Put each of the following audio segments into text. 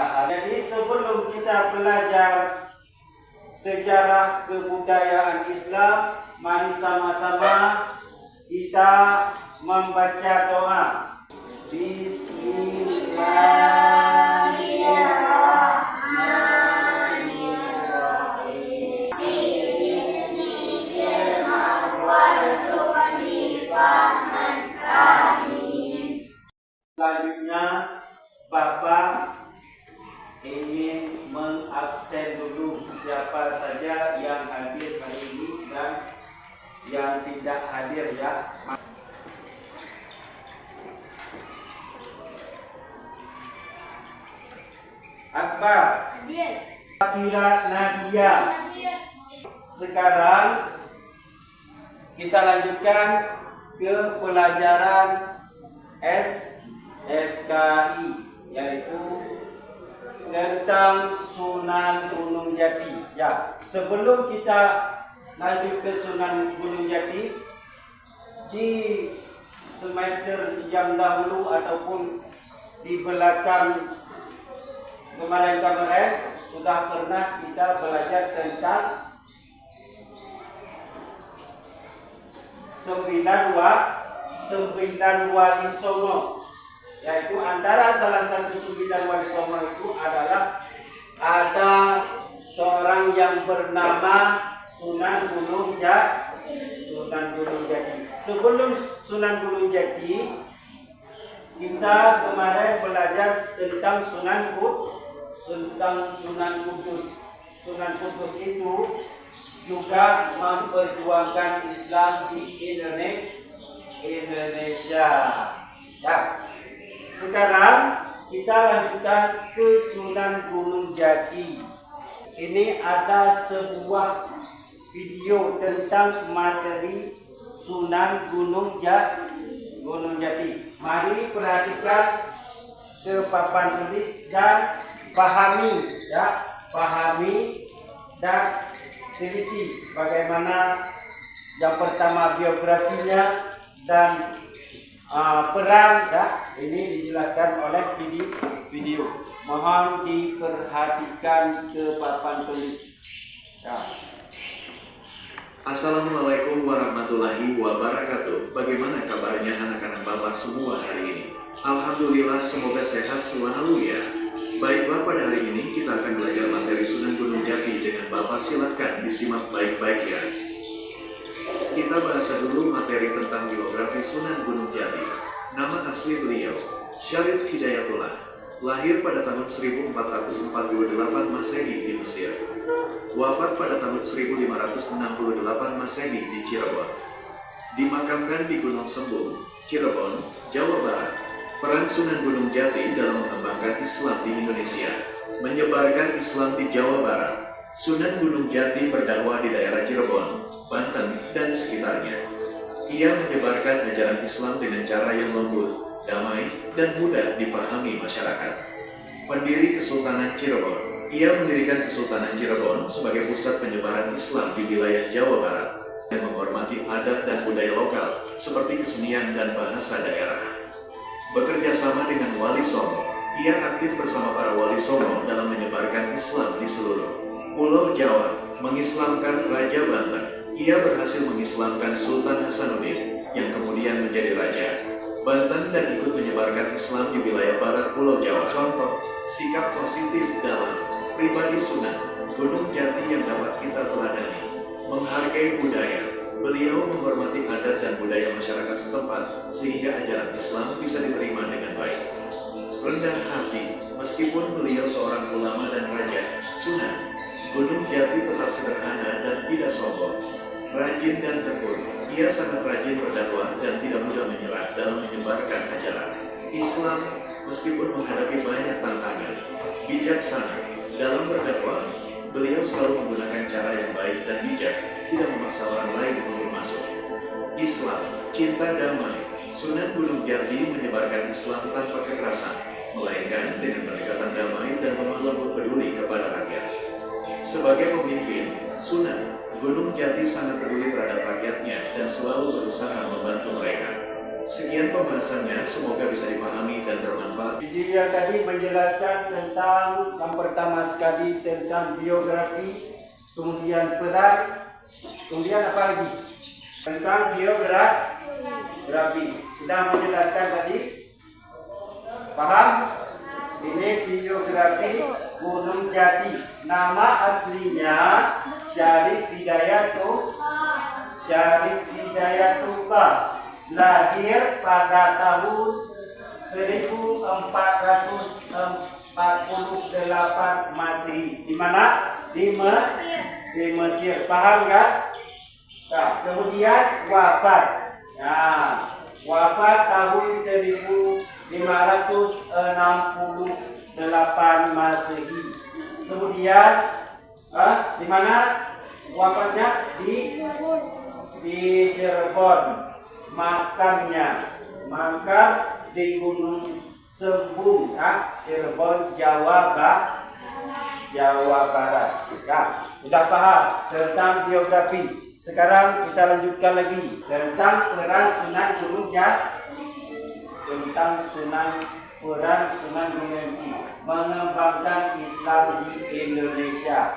Jadi sebelum kita belajar sejarah kebudayaan Islam, mari sama-sama kita membaca doa. Bismillahirrahmanirrahim. Selanjutnya Bapak ingin mengabsen dulu siapa saja yang hadir hari ini dan yang tidak hadir ya. Akbar, Akira Nadia. Sekarang kita lanjutkan ke pelajaran SKI, yaitu tentang Sunan Gunung Jati. Ya, sebelum kita lanjut ke Sunan Gunung Jati, di semester yang dahulu ataupun di belakang kemarin sudah pernah kita belajar tentang 9 wali songo, yaitu antara salah satu 9 wali songo itu adalah ada seorang yang bernama Sunan Gunung Jati. Sebelum Sunan Gunung Jati, kita kemarin belajar tentang Sunan Kudus. Sunan Kudus itu juga memperjuangkan Islam di Indonesia. Ya. Sekarang kita lanjutkan ke Sunan Gunung Jati. Ini ada sebuah video tentang materi Sunan Gunung Jati. Mari perhatikan ke papan tulis dan pahami dan teliti bagaimana yang pertama biografinya dan peran ya, ini dijelaskan oleh video. Mohon diperhatikan ke papan tulis. Ya. Assalamualaikum warahmatullahi wabarakatuh. Bagaimana kabarnya anak-anak Bapak semua hari ini? Alhamdulillah, semoga sehat selalu ya. Baiklah, pada hari ini kita akan belajar materi Sunan Gunung Jati dengan Bapak. Silakan disimak baik-baik ya. Kita bahas dulu materi tentang biografi Sunan Gunung Jati. Nama asli beliau Syarif Hidayatullah. Lahir pada tahun 1448 Masehi di Mesir. Wafat pada tahun 1568 Masehi di Cirebon. Dimakamkan di Gunung Sembung, Cirebon, Jawa Barat. Peran Sunan Gunung Jati dalam mengembangkan Islam di Indonesia, menyebarkan Islam di Jawa Barat. Sunan Gunung Jati berdakwah di daerah Cirebon, Banten, dan sekitarnya. Ia menyebarkan ajaran Islam dengan cara yang lembut, damai, dan mudah dipahami masyarakat. Pendiri Kesultanan Cirebon, ia mendirikan Kesultanan Cirebon sebagai pusat penyebaran Islam di wilayah Jawa Barat dan menghormati adat dan budaya lokal seperti kesenian dan bahasa daerah. Bekerja sama dengan Wali Songo, ia aktif bersama para Wali Songo dalam menyebarkan Islam di seluruh Pulau Jawa, mengislamkan Raja Banten. Ia berhasil mengislamkan Sultan Hasanuddin yang kemudian menjadi Raja Banten dan ikut menyebarkan Islam di wilayah barat Pulau Jawa. Contoh, sikap positif dalam pribadi Sunan Gunung Jati yang dapat kita teladani. Menghargai budaya, beliau menghormati adat dan budaya masyarakat setempat sehingga ajaran Islam bisa diterima dengan baik. Rendah hati, meskipun beliau seorang ulama dan raja, Sunan Gunung Jati tetap sederhana dan tidak sombong. Rajin dan tekun, ia sangat rajin berdakwah dan tidak mudah menyerah dalam menyebarkan ajaran Islam meskipun menghadapi banyak tantangan. Bijaksana dalam berdakwah, beliau selalu menggunakan cara yang baik dan bijak, tidak memaksa orang lain untuk masuk Islam. Cinta damai, Sunan Gunung Jati menyebarkan Islam tanpa kekerasan, melainkan dengan pendekatan damai dan lemah lembut peduli kepada rakyat. Sebagai pemimpin, Sunan Gunung Jati sangat peduli terhadap rakyatnya dan selalu berusaha membantu mereka. Sekian pembahasannya, semoga bisa dipahami dan bermanfaat. Jadi yang tadi menjelaskan tentang yang pertama sekali tentang biografi, kemudian peran, kemudian apa lagi? Tentang biografi. Sudah menjelaskan tadi? Paham? Ini biografi Gunung Jati. Nama aslinya Syarif Hidayatullah. Lahir pada tahun 1448 Masehi. Di mana? Di Mesir. Paham kan? Nah, kemudian wafat. Nah, wafat tahun 1568 Masehi. Kemudian di mana wafatnya? Di Cirebon. Makam di Gunung Sembung, Cirebon, Jawa Barat. Ya, sudah paham tentang biografi. Sekarang kita lanjutkan lagi tentang peran Sunan Gunung Jati. Mengembangkan Islam di Indonesia.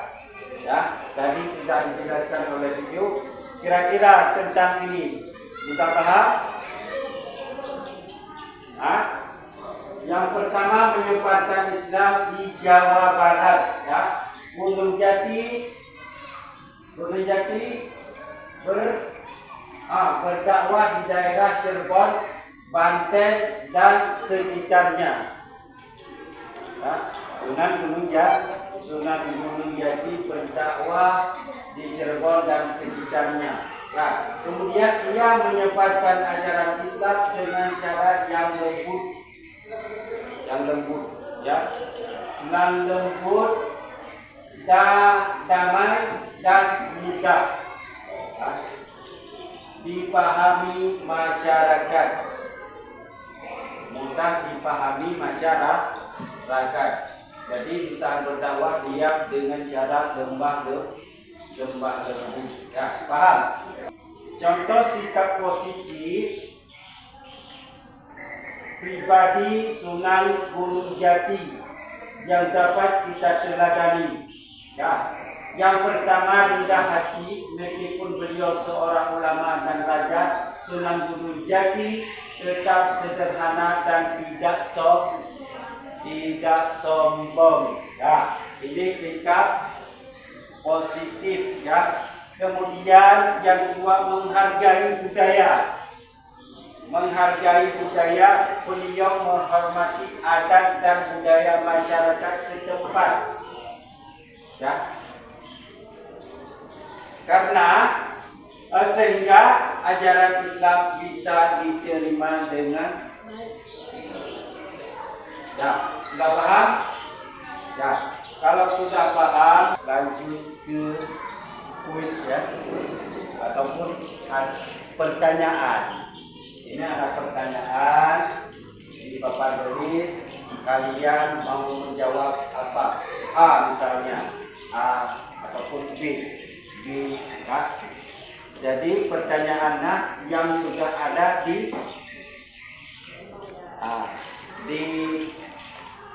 Ya, tadi sudah dijelaskan oleh beliau. Kira-kira tentang ini sudah paham? Yang pertama, menyebarkan Islam di Jawa Barat. Ya, Gunung Jati berdakwah di daerah Cirebon, Banten dan sekitarnya. Ya, Sunan Gunung Jati berdakwah di Cirebon dan sekitarnya. Nah, kemudian ia menyebarkan ajaran Islam dengan cara yang lembut, damai dan mudah dipahami masyarakat. Jadi bisa berdakwah dia dengan cara lembut. Ya, paham? Contoh sikap positif pribadi Sunan Gunung Jati yang dapat kita teladani. Ya, yang pertama, rendah hati. Meskipun beliau seorang ulama dan raja, Sunan Gunung Jati tetap sederhana dan tidak sombong. Ya, ini sikap positif. Ya. Kemudian yang kedua, menghargai budaya. Beliau menghormati adat dan budaya masyarakat setempat. Ya. Karena sehingga ajaran Islam bisa diterima dengan sudah paham? Ya, kalau sudah paham, lanjut ke kuis ya, ataupun pertanyaan. Ini ada pertanyaan di papan tulis. Kalian mau menjawab apa? A misalnya, A ataupun B. Ya. Jadi pertanyaannya yang sudah ada di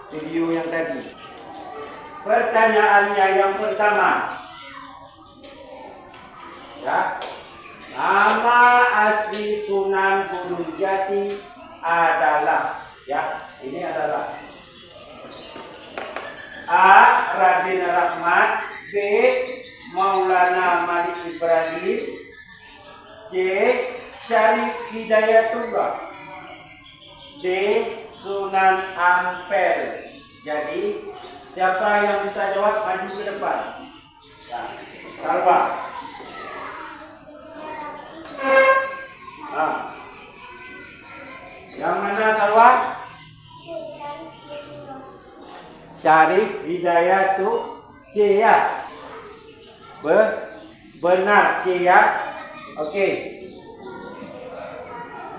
video yang tadi. Pertanyaannya yang pertama, ya, nama asli Sunan Gunung Jati adalah, ya, ini adalah A. Raden Rahmat, B. Maulana Malik Ibrahim, C. Syarif Hidayatullah, D. Sunan Ampel. Jadi siapa yang bisa jawab maju ke depan. Ya, Salwa. Yang mana Salwa? Syarif Hidayatullah, C ya. Benar, C ya. Oke.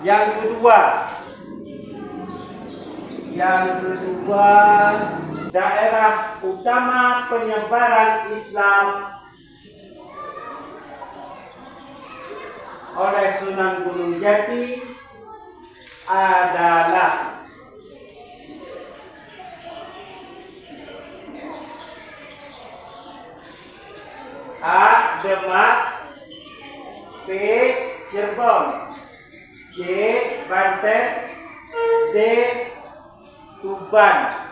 Yang kedua, daerah utama penyebaran Islam oleh Sunan Gunung Jati adalah. A. Demak. B. Cirebon. C. Banten. D. Tuban.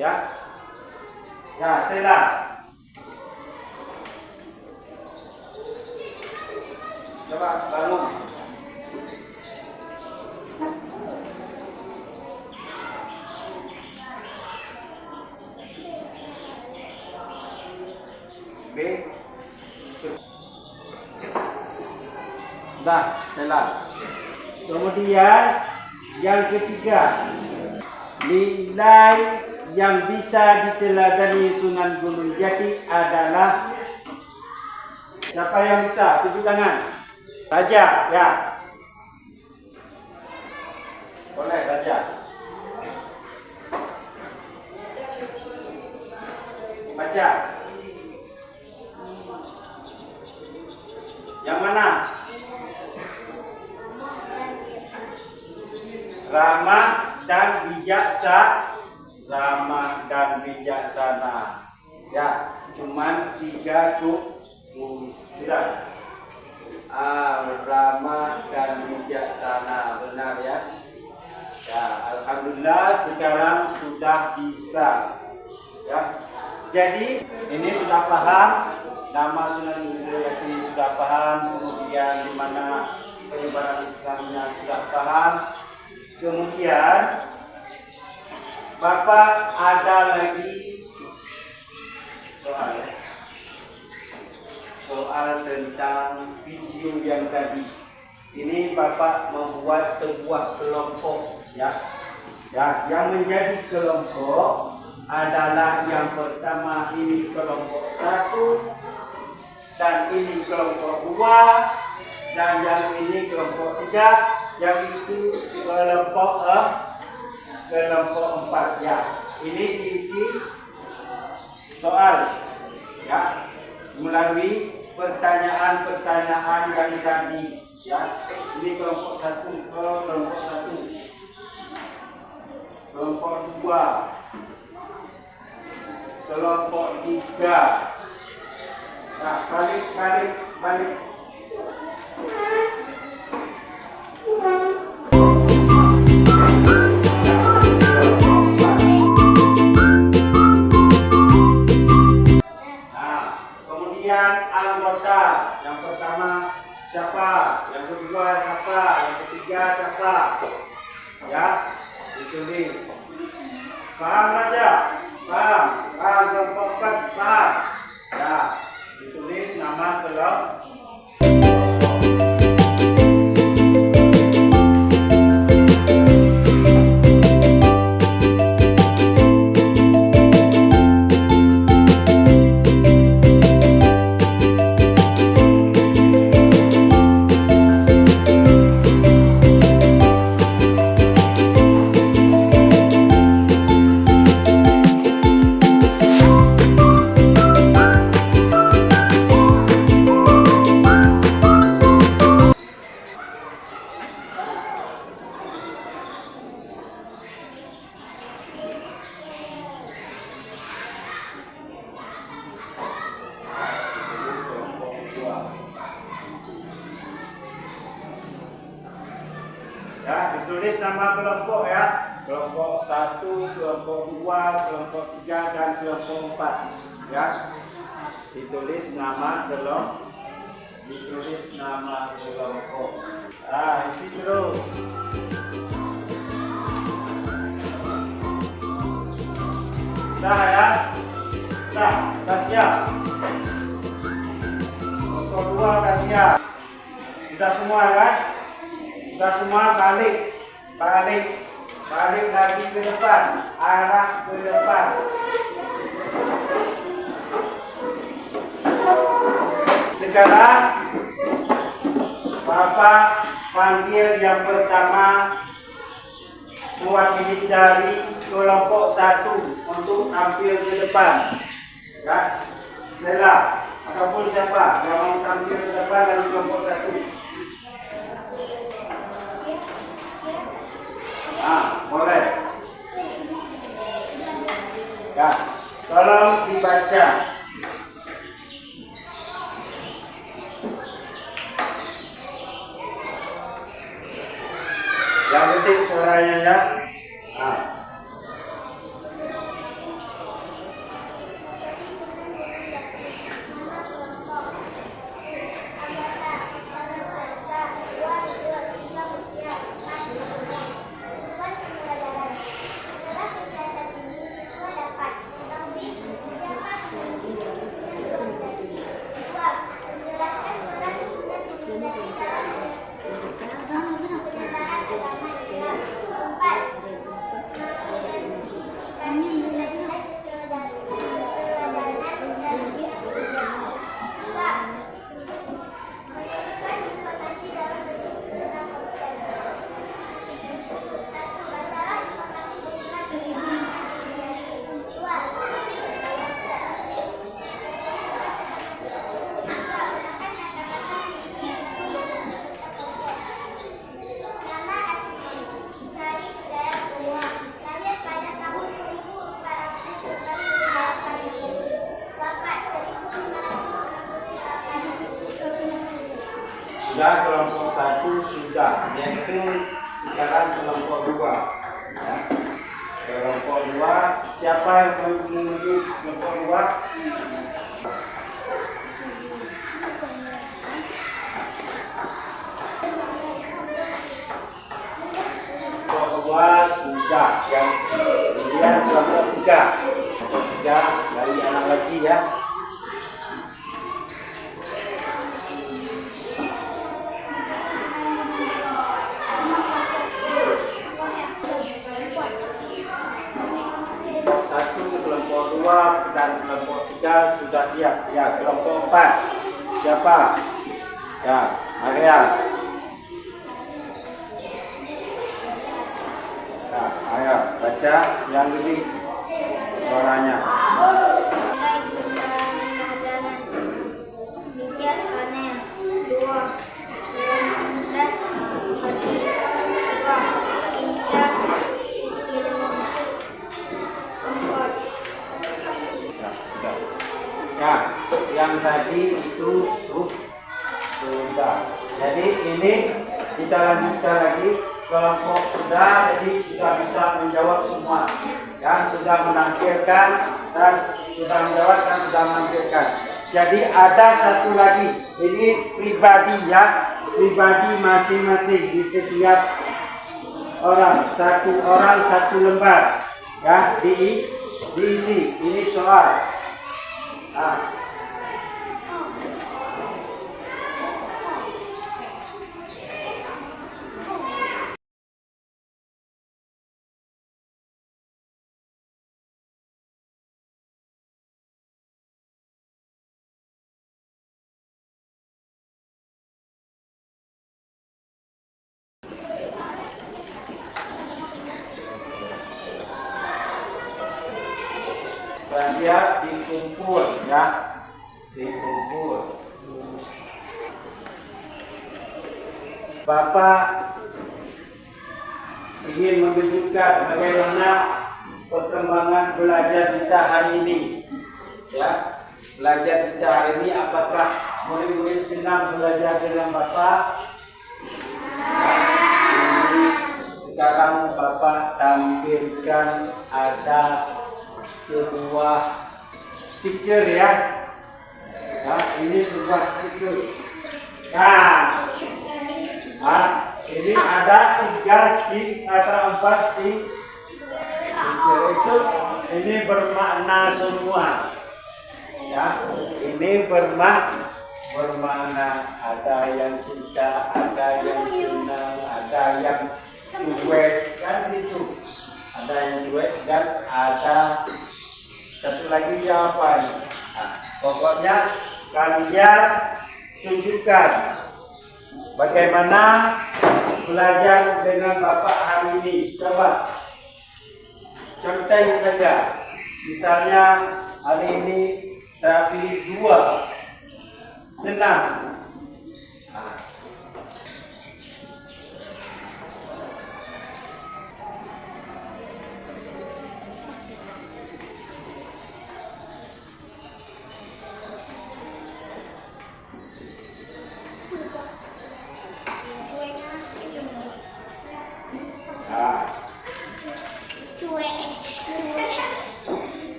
Ya. Ya, Sela. Coba bangun. B. Dah, Sela. Kemudian yang ketiga, nilai yang bisa diteladani Sunan Gunung Jati adalah, siapa yang bisa? Tunjuk tangan. Raja, ya. Boleh, Raja. Baca. Yang mana? Ramah dan bijaksana. Ya, cuman 3 sudah. Ramah dan bijaksana, benar ya. Ya, alhamdulillah sekarang sudah bisa. Ya. Jadi ini sudah paham nama Sunan Gunung Jati, sudah paham, kemudian di mana penyebaran Islamnya sudah paham. Kemudian Bapak ada lagi soal tentang video yang tadi. Ini Bapak membuat sebuah kelompok, ya. Ya, yang menjadi kelompok adalah yang pertama ini kelompok 1 dan ini kelompok 2 dan yang ini kelompok 3, yang itu kelompok 4, ya. Ini diisi soal, ya, melalui pertanyaan-pertanyaan yang tadi, ya. Ini kelompok 1, kelompok 2, kelompok 3. Nah, balik. Kemudian anggota, yang pertama siapa, yang kedua siapa, yang ketiga siapa, ya, ditulis. Paham aja, paham kelompok 4, paham, ya, ditulis nama kelompok. Ya, ditulis nama kelompok, ya. Kelompok 1, kelompok 2, kelompok 3 dan kelompok 4, ya. Ditulis nama kelompok. Isi terus. Sudah, ya. Sudah siap. Kelompok 2 sudah siap. Sudah semua, kan? Sudah semua, balik lagi ke depan, arah ke depan. Sekarang Bapak panggil yang pertama mewakili dari kelompok 1 untuk tampil ke depan, ya. Sela ataupun siapa yang mau tampil ke depan dari kelompok 1. Boleh. Ya, tolong dibaca. Yang penting suaranya ya. Nah. Sudah kelompok 1 sudah, yaitu sekarang kelompok 2. Ya. Kelompok 2, siapa yang menuju kelompok 2? Kelompok 2 sudah, yang kemudian kelompok 3. Kelompok 3 dari anak lagi ya. Kelompok 2 dan kelompok 3 sudah siap. Ya, kelompok 4 siapa? Ya, Maria. Nah, ayo baca yang ini suaranya. Ya, yang tadi itu sudah. Jadi ini kita lanjutkan lagi. Kelompok sudah, jadi kita bisa menjawab semua. Ya, sudah menampilkan dan sudah menjawab dan sudah menampilkan. Jadi ada satu lagi. Ini pribadi ya, pribadi masing-masing di setiap orang. Satu lembar. Ya, diisi. Ini soal. Dia dikumpul ya, dikumpul. Bapak ingin menunjukkan bagaimana perkembangan belajar kita hari ini. Ya, belajar kita hari ini, apakah murid-murid senang belajar dengan Bapak? Sekarang Bapak tampilkan ada sebuah stiker ya. Nah, ini sebuah stiker. Nah, ini ada 3 stick atau 4 stick. Stiker itu ini bermakna semua. Ya, ini bermakna ada yang cinta, ada yang senang, ada yang cuek kan itu. Ada yang cuek dan ada satu lagi jawaban. Nah, pokoknya kalian tunjukkan bagaimana belajar dengan Bapak hari ini. Coba contohin saja. Misalnya hari ini saya pilih 2 senang.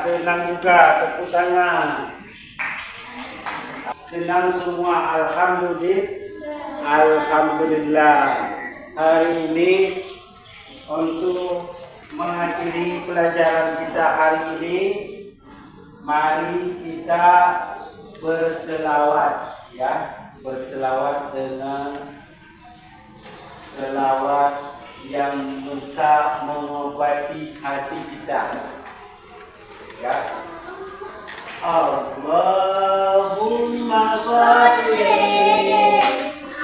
Senang juga, tepuk tangan. Senang semua, alhamdulillah. Hari ini untuk mengakhiri pelajaran kita hari ini, mari kita berselawat, ya, berselawat dengan selawat yang bisa mengobati hati kita. Ya. Allahumma sholli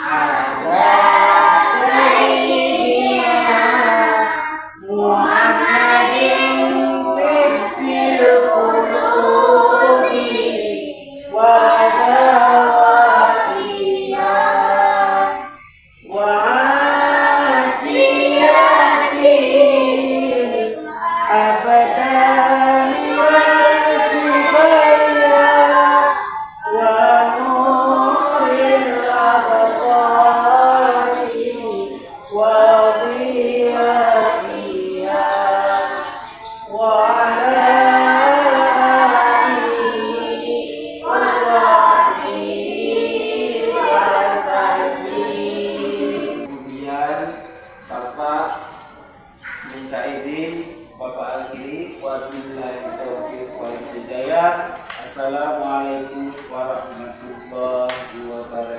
ala sayyidina Muhammadin fil qulubi wa dawatiha wa afiyati abadan wa subaya wa nuril absari wa dhiyatiha wa ala alihi wa sahbihi wa sallim. Kemudian Bapak minta izin, Bapak akhiri, wabillahi taufiq wal hidayah. Assalamualaikum warahmatullahi wabarakatuh.